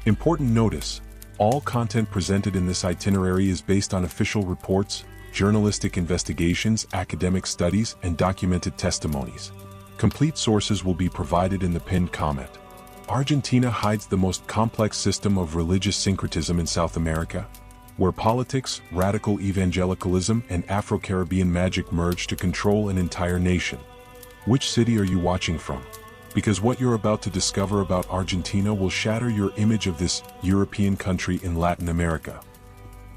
Important notice: all content presented in this itinerary is based on official reports, journalistic investigations, academic studies, and documented testimonies. Complete sources will be provided in the pinned comment. Argentina hides the most complex system of religious syncretism in South America, where politics, radical evangelicalism, and Afro-Caribbean magic merge to control an entire nation. Which city are you watching from? Because what you're about to discover about Argentina will shatter your image of this European country in Latin America.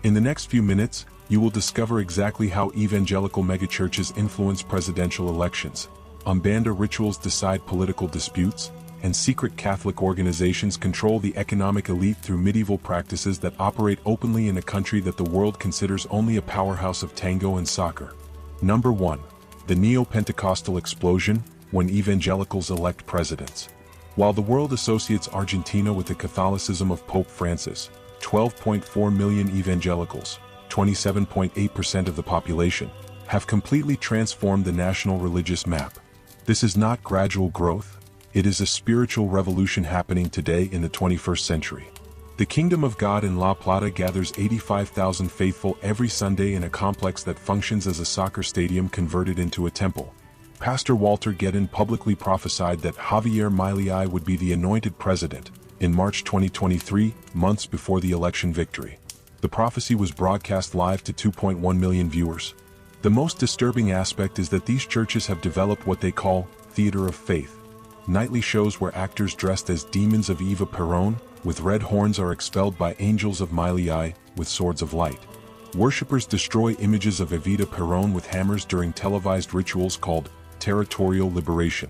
In the next few minutes, you will discover exactly how evangelical megachurches influence presidential elections, Umbanda rituals decide political disputes, and secret Catholic organizations control the economic elite through medieval practices that operate openly in a country that the world considers only a powerhouse of tango and soccer. Number 1. The Neopentecostal explosion, when evangelicals elect presidents. While the world associates Argentina with the Catholicism of Pope Francis, 12.4 million evangelicals, 27.8% of the population, have completely transformed the national religious map. This is not gradual growth. It is a spiritual revolution happening today in the 21st century. The Kingdom of God in La Plata gathers 85,000 faithful every Sunday in a complex that functions as a soccer stadium converted into a temple. Pastor Walter Guedin publicly prophesied that Javier Milei would be the anointed president in March 2023, months before the election victory. The prophecy was broadcast live to 2.1 million viewers. The most disturbing aspect is that these churches have developed what they call theater of faith. Nightly shows where actors dressed as demons of Evita and Perón, with red horns, are expelled by angels of Milei, with swords of light. Worshippers destroy images of Evita and Perón with hammers during televised rituals called territorial liberation.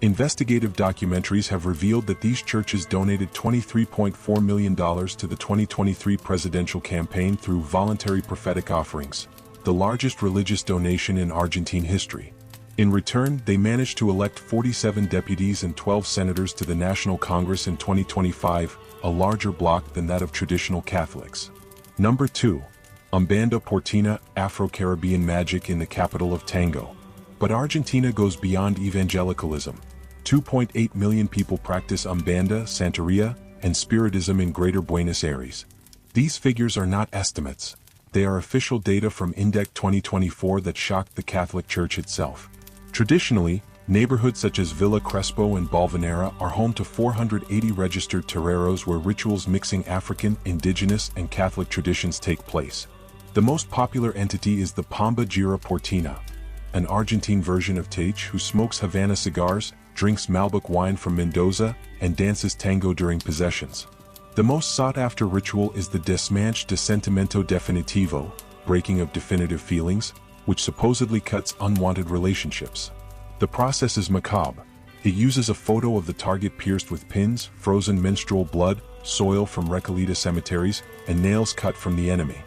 Investigative documentaries have revealed that these churches donated $23.4 million to the 2023 presidential campaign through voluntary prophetic offerings, the largest religious donation in Argentine history. In return, they managed to elect 47 deputies and 12 senators to the National Congress in 2025, a larger bloc than that of traditional Catholics. Number 2. Umbanda Porteña, Afro-Caribbean magic in the capital of tango. But Argentina goes beyond evangelicalism. 2.8 million people practice Umbanda, Santeria, and Spiritism in Greater Buenos Aires. These figures are not estimates. They are official data from Index 2024 that shocked the Catholic Church itself. Traditionally, neighborhoods such as Villa Crespo and Balvanera are home to 480 registered toreros where rituals mixing African, indigenous, and Catholic traditions take place. The most popular entity is the Pomba Gira Porteña, an Argentine version of Tage who smokes Havana cigars, drinks Malbec wine from Mendoza, and dances tango during possessions. The most sought-after ritual is the Desmanche de Sentimento Definitivo, breaking of definitive feelings, which supposedly cuts unwanted relationships. The process is macabre. It uses a photo of the target pierced with pins, frozen menstrual blood, soil from Recoleta cemeteries, and nails cut from the enemy.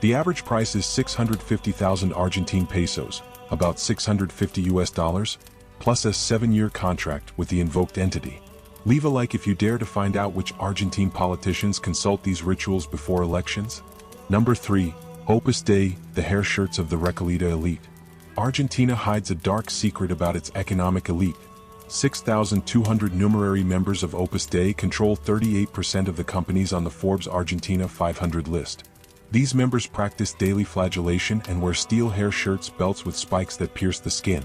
The average price is 650,000 Argentine pesos, about $650 plus a 7-year contract with the invoked entity. Leave a like if you dare to find out which Argentine politicians consult these rituals before elections. Number 3. Opus Dei, the hair shirts of the Recoleta elite. Argentina hides a dark secret about its economic elite. 6,200 numerary members of Opus Dei control 38% of the companies on the Forbes Argentina 500 list. These members practice daily flagellation and wear steel hair shirts, belts with spikes that pierce the skin.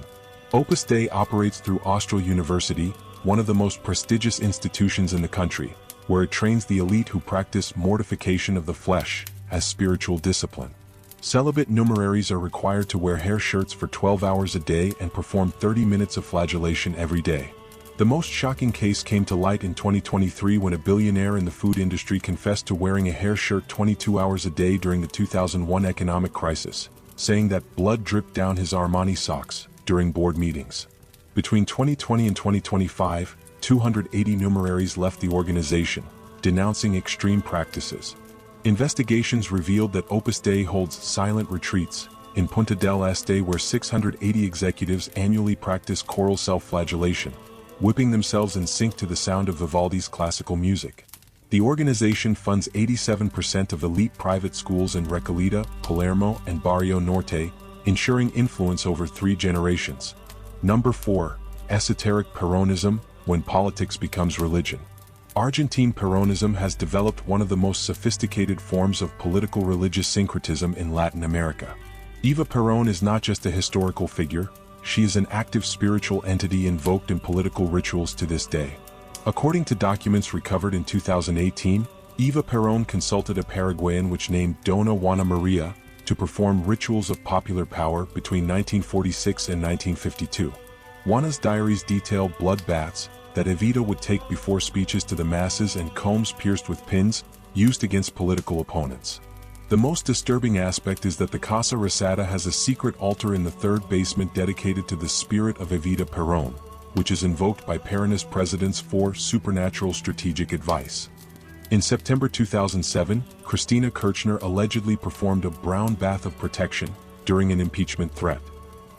Opus Dei operates through Austral University, one of the most prestigious institutions in the country, where it trains the elite who practice mortification of the flesh as spiritual discipline. Celibate numeraries are required to wear hair shirts for 12 hours a day and perform 30 minutes of flagellation every day. The most shocking case came to light in 2023 when a billionaire in the food industry confessed to wearing a hair shirt 22 hours a day during the 2001 economic crisis, saying that blood dripped down his Armani socks during board meetings. Between 2020 and 2025, 280 numeraries left the organization, denouncing extreme practices. Investigations revealed that Opus Dei holds silent retreats in Punta del Este where 680 executives annually practice choral self-flagellation, whipping themselves in sync to the sound of Vivaldi's classical music. The organization funds 87% of elite private schools in Recoleta, Palermo, and Barrio Norte, ensuring influence over 3 generations. Number 4. Esoteric Peronism, when politics becomes religion. Argentine Peronism has developed one of the most sophisticated forms of political religious syncretism in Latin America. Eva Perón is not just a historical figure, she is an active spiritual entity invoked in political rituals to this day. According to documents recovered in 2018, Eva Perón consulted a Paraguayan which named Dona Juana Maria to perform rituals of popular power between 1946 and 1952. Juana's diaries detail blood baths that Evita would take before speeches to the masses and combs pierced with pins used against political opponents. The most disturbing aspect is that the Casa Rosada has a secret altar in the third basement dedicated to the spirit of Evita Perón, which is invoked by Peronist presidents for supernatural strategic advice. In September 2007, Cristina Kirchner allegedly performed a brown bath of protection during an impeachment threat.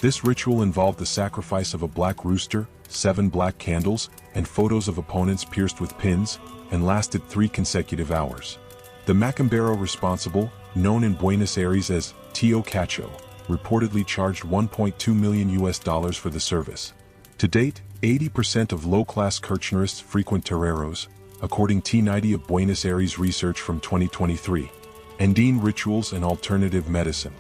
This ritual involved the sacrifice of a black rooster, 7 black candles, and photos of opponents pierced with pins, and lasted 3 consecutive hours. The Macumbero responsible, known in Buenos Aires as Tío Cacho, reportedly charged $1.2 million for the service. To date, 80% of low-class Kirchnerists frequent toreros, according T90 of Buenos Aires research from 2023. Andean rituals and alternative medicine.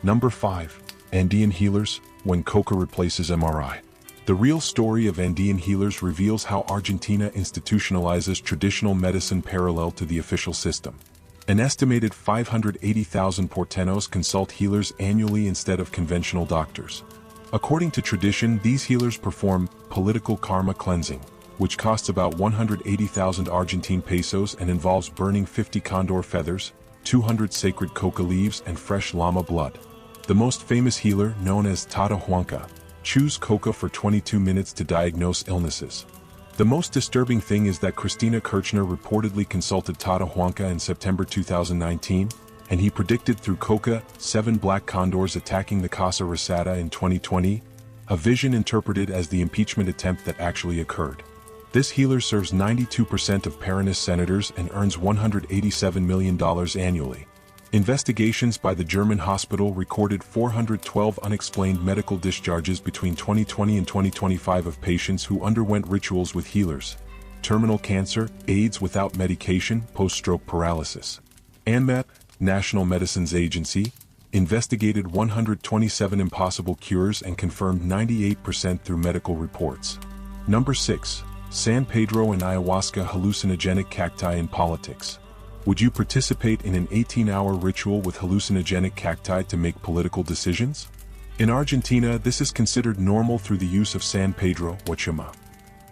Number 5. Andean Healers, when Coca replaces MRI. The real story of Andean Healers reveals how Argentina institutionalizes traditional medicine parallel to the official system. An estimated 580,000 Porteños consult healers annually instead of conventional doctors. According to tradition, these healers perform political karma cleansing, which costs about 180,000 Argentine pesos and involves burning 50 condor feathers, 200 sacred coca leaves and fresh llama blood. The most famous healer, known as Tata Huanca, chews coca for 22 minutes to diagnose illnesses. The most disturbing thing is that Cristina Kirchner reportedly consulted Tata Huanca in September 2019, and he predicted through coca 7 black condors attacking the Casa Rosada in 2020, a vision interpreted as the impeachment attempt that actually occurred. This healer serves 92% of Peronist senators and earns $187 million annually. Investigations by the German hospital recorded 412 unexplained medical discharges between 2020 and 2025 of patients who underwent rituals with healers. Terminal cancer, AIDS without medication, post-stroke paralysis. ANMAP, National Medicines Agency, investigated 127 impossible cures and confirmed 98% through medical reports. Number 6. San Pedro and ayahuasca hallucinogenic cacti in politics. Would you participate in an 18-hour ritual with hallucinogenic cacti to make political decisions? In Argentina, this is considered normal through the use of San Pedro, Huachuma,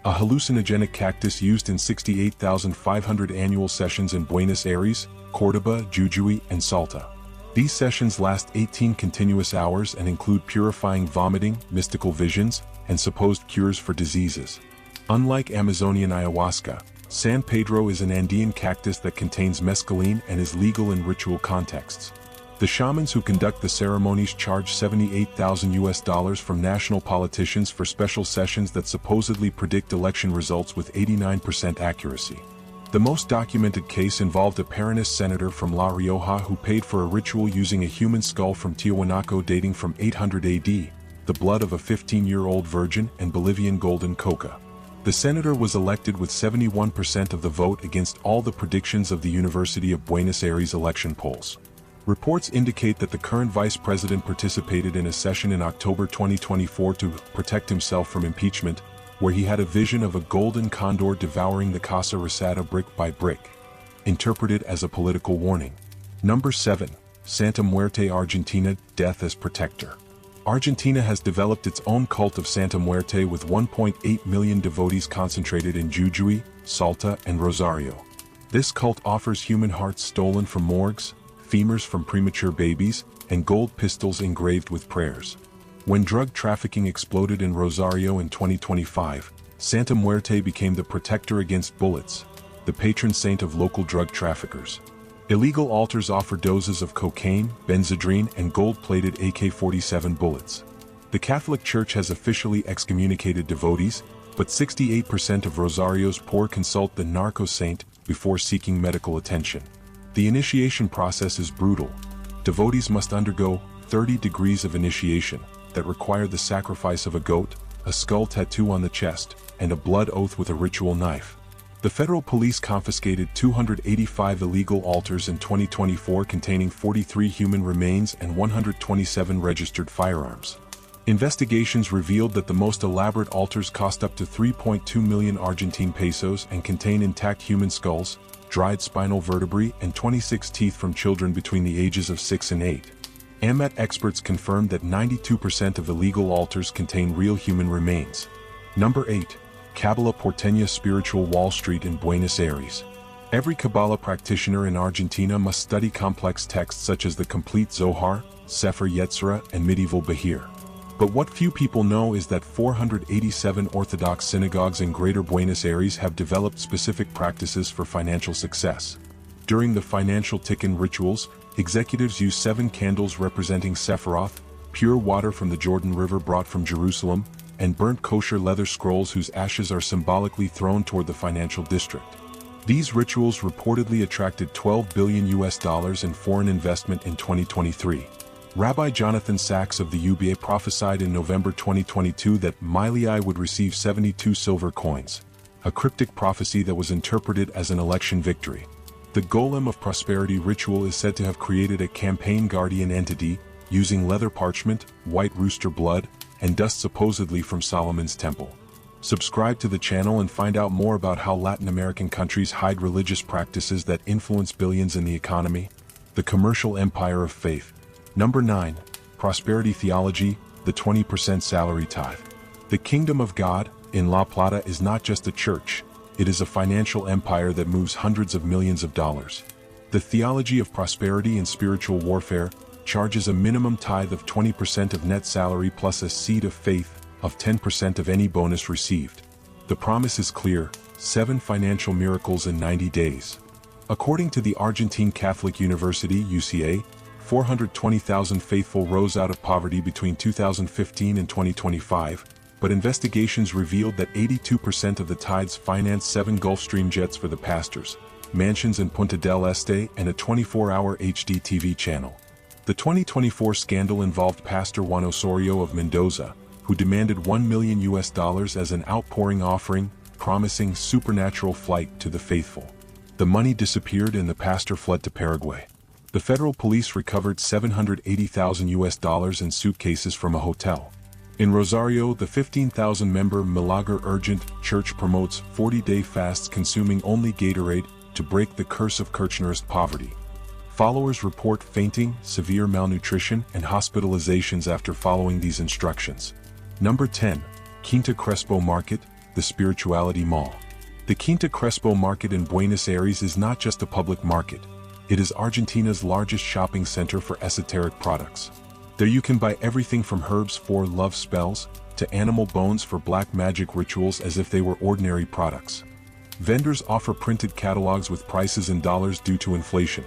a hallucinogenic cactus used in 68,500 annual sessions in Buenos Aires, Córdoba, Jujuy, and Salta. These sessions last 18 continuous hours and include purifying vomiting, mystical visions, and supposed cures for diseases. Unlike Amazonian ayahuasca, San Pedro is an Andean cactus that contains mescaline and is legal in ritual contexts. The shamans who conduct the ceremonies charge $78,000 from national politicians for special sessions that supposedly predict election results with 89% accuracy. The most documented case involved a Peronist senator from La Rioja who paid for a ritual using a human skull from Tiahuanaco dating from 800 AD, the blood of a 15-year-old virgin, and Bolivian golden coca. The senator was elected with 71% of the vote against all the predictions of the University of Buenos Aires election polls. Reports indicate that the current vice president participated in a session in October 2024 to protect himself from impeachment, where he had a vision of a golden condor devouring the Casa Rosada brick by brick, interpreted as a political warning. Number 7. Santa Muerte, Argentina, death as protector. Argentina has developed its own cult of Santa Muerte with 1.8 million devotees concentrated in Jujuy, Salta, and Rosario. This cult offers human hearts stolen from morgues, femurs from premature babies, and gold pistols engraved with prayers. When drug trafficking exploded in Rosario in 2025, Santa Muerte became the protector against bullets, the patron saint of local drug traffickers. Illegal altars offer doses of cocaine, benzodrine, and gold-plated AK-47 bullets. The Catholic Church has officially excommunicated devotees, but 68% of Rosario's poor consult the narco saint before seeking medical attention. The initiation process is brutal. Devotees must undergo 30 degrees of initiation that require the sacrifice of a goat, a skull tattoo on the chest, and a blood oath with a ritual knife. The federal police confiscated 285 illegal altars in 2024 containing 43 human remains and 127 registered firearms. Investigations revealed that the most elaborate altars cost up to 3.2 million Argentine pesos and contain intact human skulls, dried spinal vertebrae, and 26 teeth from children between the ages of 6 and 8. AMET experts confirmed that 92% of illegal altars contain real human remains. Number 8. Kabbalah Porteña Spiritual Wall Street in Buenos Aires. Every Kabbalah practitioner in Argentina must study complex texts such as the complete Zohar, Sefer Yetzirah, and medieval Bahir. But what few people know is that 487 Orthodox synagogues in Greater Buenos Aires have developed specific practices for financial success. During the financial tikkun rituals, executives use 7 candles representing Sephiroth, pure water from the Jordan River brought from Jerusalem, and burnt kosher leather scrolls whose ashes are symbolically thrown toward the financial district. These rituals reportedly attracted $12 billion in foreign investment in 2023. Rabbi Jonathan Sachs of the UBA prophesied in November 2022 that Milei would receive 72 silver coins, a cryptic prophecy that was interpreted as an election victory. The Golem of Prosperity ritual is said to have created a campaign guardian entity, using leather parchment, white rooster blood, and dust supposedly from Solomon's temple. Subscribe to the channel and find out more about how Latin American countries hide religious practices that influence billions in the economy. The Commercial Empire of Faith. Number 9. Prosperity Theology, the 20% Salary Tithe. The Kingdom of God, in La Plata, is not just a church, it is a financial empire that moves hundreds of millions of dollars. The theology of prosperity and spiritual warfare charges a minimum tithe of 20% of net salary plus a seed of faith of 10% of any bonus received. The promise is clear: 7 financial miracles in 90 days. According to the Argentine Catholic University (UCA), 420,000 faithful rose out of poverty between 2015 and 2025, but investigations revealed that 82% of the tithes financed 7 Gulfstream jets for the pastors, mansions in Punta del Este, and a 24-hour HD TV channel. The 2024 scandal involved Pastor Juan Osorio of Mendoza, who demanded $1 million as an outpouring offering, promising supernatural flight to the faithful. The money disappeared and the pastor fled to Paraguay. The federal police recovered $780,000 in suitcases from a hotel. In Rosario, the 15,000-member Milagro Urgent Church promotes 40-day fasts consuming only Gatorade to break the curse of Kirchnerist poverty. Followers report fainting, severe malnutrition, and hospitalizations after following these instructions. Number 10. Quinta Crespo Market, the Spirituality Mall. The Quinta Crespo Market in Buenos Aires is not just a public market. It is Argentina's largest shopping center for esoteric products. There you can buy everything from herbs for love spells, to animal bones for black magic rituals as if they were ordinary products. Vendors offer printed catalogs with prices in dollars due to inflation.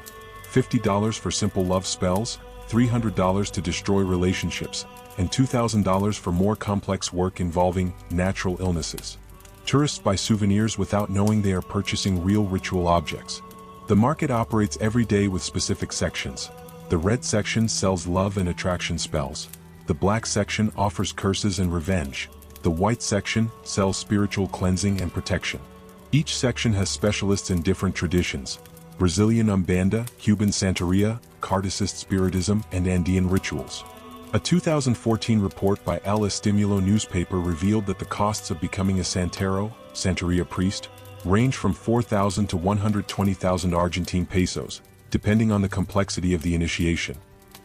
$50 for simple love spells, $300 to destroy relationships, and $2,000 for more complex work involving natural illnesses. Tourists buy souvenirs without knowing they are purchasing real ritual objects. The market operates every day with specific sections. The red section sells love and attraction spells. The black section offers curses and revenge. The white section sells spiritual cleansing and protection. Each section has specialists in different traditions: Brazilian Umbanda, Cuban Santeria, Kardecist Spiritism, and Andean rituals. A 2014 report by El Estimulo newspaper revealed that the costs of becoming a Santero, Santeria priest, range from 4,000 to 120,000 Argentine pesos, depending on the complexity of the initiation.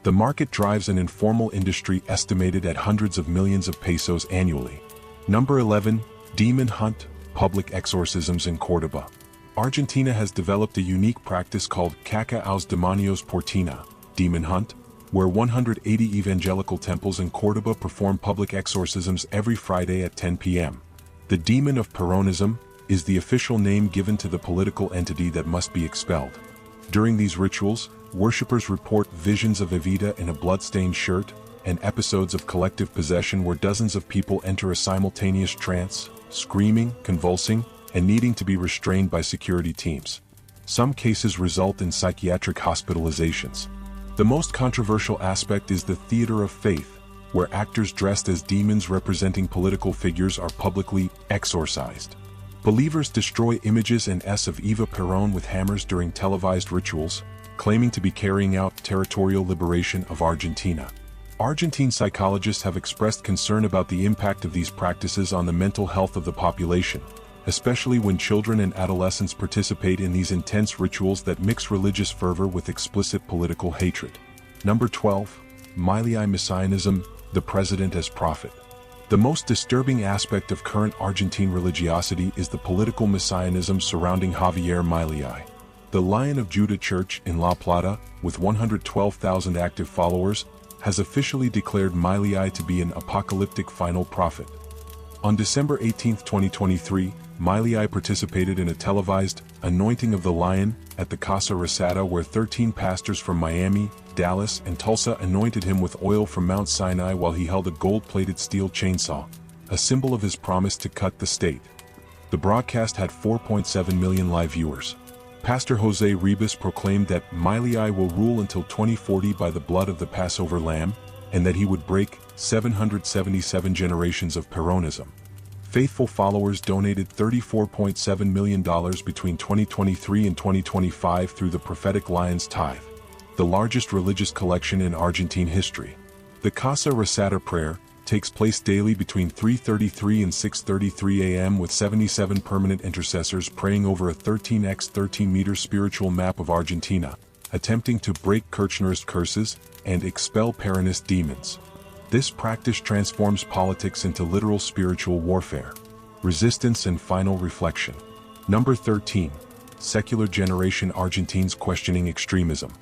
The market drives an informal industry estimated at hundreds of millions of pesos annually. Number 11. Demon Hunt, Public Exorcisms in Córdoba. Argentina has developed a unique practice called Caca aos Demonios Portina, Demon Hunt, where 180 evangelical temples in Córdoba perform public exorcisms every Friday at 10 p.m. The Demon of Peronism is the official name given to the political entity that must be expelled. During these rituals, worshippers report visions of Evita in a blood-stained shirt, and episodes of collective possession where dozens of people enter a simultaneous trance, screaming, convulsing, and needing to be restrained by security teams. Some cases result in psychiatric hospitalizations. The most controversial aspect is the theater of faith, where actors dressed as demons representing political figures are publicly exorcised. Believers destroy images and S of Eva Perón with hammers during televised rituals, claiming to be carrying out territorial liberation of Argentina. Argentine psychologists have expressed concern about the impact of these practices on the mental health of the population, especially when children and adolescents participate in these intense rituals that mix religious fervor with explicit political hatred. Number 12. Milei Messianism, the president as prophet. The most disturbing aspect of current Argentine religiosity is the political messianism surrounding Javier Milei. The Lion of Judah Church in La Plata, with 112,000 active followers, has officially declared Milei to be an apocalyptic final prophet. On December 18, 2023, Milei participated in a televised anointing of the lion at the Casa Rosada, where 13 pastors from Miami, Dallas, and Tulsa anointed him with oil from Mount Sinai while he held a gold-plated steel chainsaw, a symbol of his promise to cut the state. The broadcast had 4.7 million live viewers. Pastor Jose Ribas proclaimed that Milei will rule until 2040 by the blood of the Passover lamb, and that he would break 777 generations of Peronism. Faithful followers donated $34.7 million between 2023 and 2025 through the Prophetic Lion's Tithe, the largest religious collection in Argentine history. The Casa Rosada prayer takes place daily between 3:33 and 6:33 a.m. with 77 permanent intercessors praying over a 13x 13-meter spiritual map of Argentina, attempting to break Kirchnerist curses and expel Peronist demons. This practice transforms politics into literal spiritual warfare, resistance and final reflection. Number 13. Secular generation Argentines questioning extremism.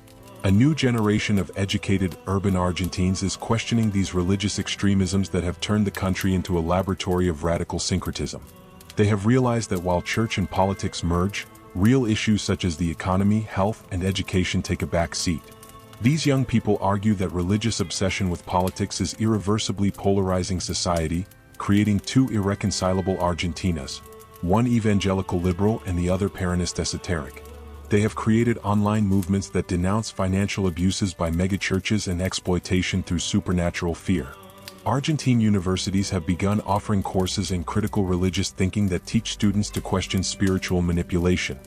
A new generation of educated urban Argentines is questioning these religious extremisms that have turned the country into a laboratory of radical syncretism. They have realized that while church and politics merge, real issues such as the economy, health, and education take a back seat. These young people argue that religious obsession with politics is irreversibly polarizing society, creating two irreconcilable Argentinas, one evangelical liberal and the other Peronist esoteric. They have created online movements that denounce financial abuses by megachurches and exploitation through supernatural fear. Argentine universities have begun offering courses in critical religious thinking that teach students to question spiritual manipulation.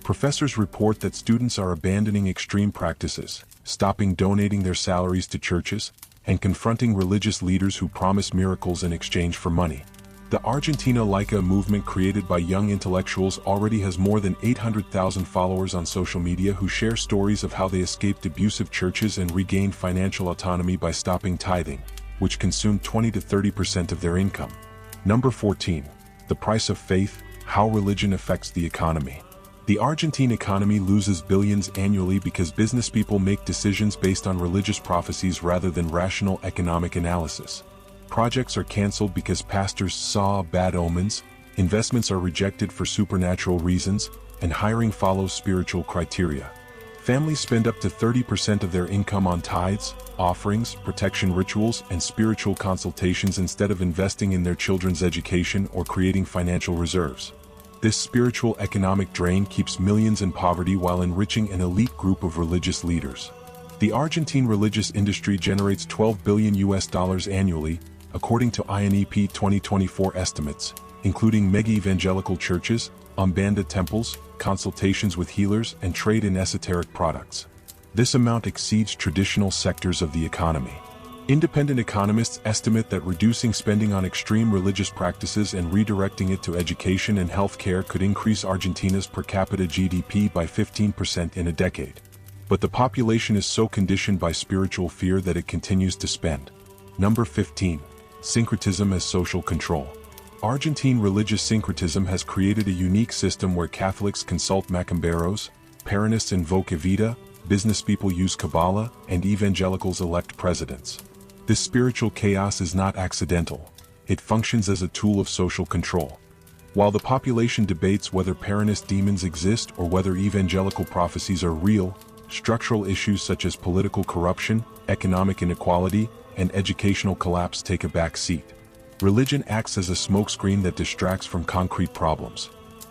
Professors report that students are abandoning extreme practices, stopping donating their salaries to churches, and confronting religious leaders who promise miracles in exchange for money. The Argentina Laica movement, created by young intellectuals, already has more than 800,000 followers on social media who share stories of how they escaped abusive churches and regained financial autonomy by stopping tithing, which consumed 20 to 30% of their income. Number 14. The price of faith, how religion affects the economy. The Argentine economy loses billions annually because businesspeople make decisions based on religious prophecies rather than rational economic analysis. Projects are canceled because pastors saw bad omens, investments are rejected for supernatural reasons, and hiring follows spiritual criteria. Families spend up to 30% of their income on tithes, offerings, protection rituals, and spiritual consultations instead of investing in their children's education or creating financial reserves. This spiritual economic drain keeps millions in poverty while enriching an elite group of religious leaders. The Argentine religious industry generates $12 billion annually, according to INEP 2024 estimates, including mega-evangelical churches, Umbanda temples, consultations with healers, and trade in esoteric products. This amount exceeds traditional sectors of the economy. Independent economists estimate that reducing spending on extreme religious practices and redirecting it to education and healthcare could increase Argentina's per capita GDP by 15% in a decade. But the population is so conditioned by spiritual fear that it continues to spend. Number 15. Syncretism as social control. Argentine religious syncretism has created a unique system where Catholics consult macumberos, Peronists invoke Evita, businesspeople use Kabbalah, and evangelicals elect presidents. This spiritual chaos is not accidental. It functions as a tool of social control. While the population debates whether Peronist demons exist or whether evangelical prophecies are real, structural issues such as political corruption, economic inequality, and educational collapse take a back seat. Religion acts as a smokescreen that distracts from concrete problems.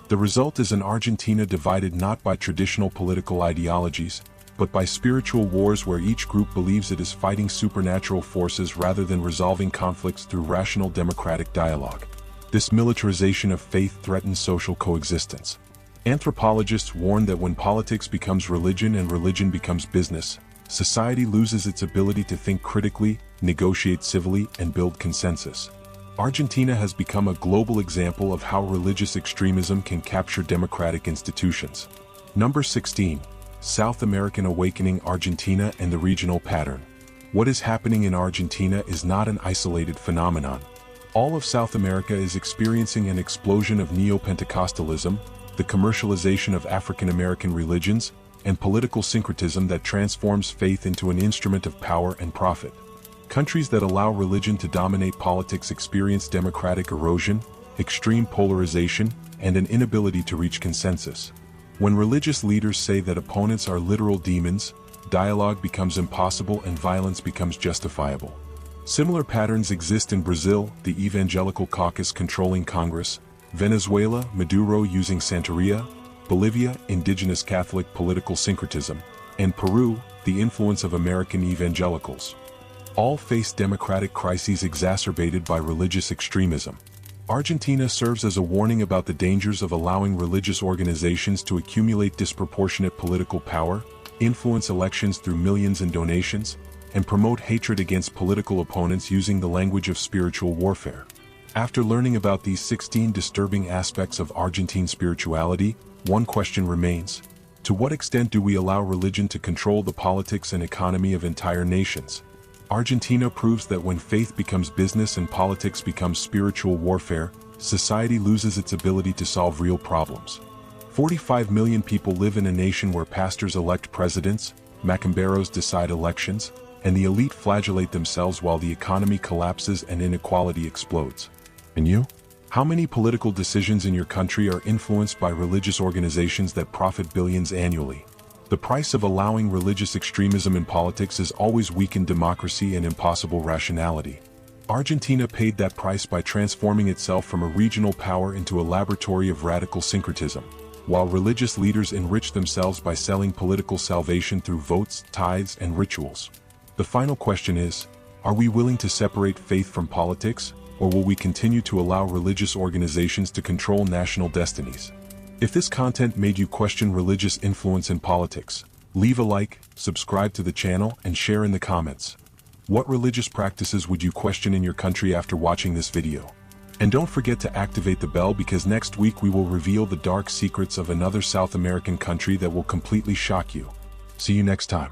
The result is an Argentina divided not by traditional political ideologies, but by spiritual wars where each group believes it is fighting supernatural forces rather than resolving conflicts through rational democratic dialogue. This militarization of faith threatens social coexistence. Anthropologists warn that when politics becomes religion and religion becomes business, society loses its ability to think critically, negotiate civilly, and build consensus. Argentina has become a global example of how religious extremism can capture democratic institutions. Number 16. South American Awakening, Argentina and the Regional Pattern. What is happening in Argentina is not an isolated phenomenon. All of South America is experiencing an explosion of Neopentecostalism, the commercialization of African American religions, and political syncretism that transforms faith into an instrument of power and profit. Countries that allow religion to dominate politics experience democratic erosion, extreme polarization, and an inability to reach consensus. When religious leaders say that opponents are literal demons, dialogue becomes impossible and violence becomes justifiable. Similar patterns exist in Brazil, the Evangelical caucus controlling Congress, Venezuela, Maduro using Santeria, Bolivia, indigenous Catholic political syncretism, and Peru, the influence of American evangelicals. All face democratic crises exacerbated by religious extremism. Argentina serves as a warning about the dangers of allowing religious organizations to accumulate disproportionate political power, influence elections through millions in donations, and promote hatred against political opponents using the language of spiritual warfare. After learning about these 16 disturbing aspects of Argentine spirituality, one question remains: to what extent do we allow religion to control the politics and economy of entire nations? Argentina proves that when faith becomes business and politics becomes spiritual warfare, society loses its ability to solve real problems. 45 million people live in a nation where pastors elect presidents, macumberos decide elections, and the elite flagellate themselves while the economy collapses and inequality explodes. And you? How many political decisions in your country are influenced by religious organizations that profit billions annually? The price of allowing religious extremism in politics has always weakened democracy and impossible rationality. Argentina paid that price by transforming itself from a regional power into a laboratory of radical syncretism, while religious leaders enrich themselves by selling political salvation through votes, tithes, and rituals. The final question is, are we willing to separate faith from politics, or will we continue to allow religious organizations to control national destinies? If this content made you question religious influence in politics, leave a like, subscribe to the channel, and share in the comments. What religious practices would you question in your country after watching this video? And don't forget to activate the bell, because next week we will reveal the dark secrets of another South American country that will completely shock you. See you next time.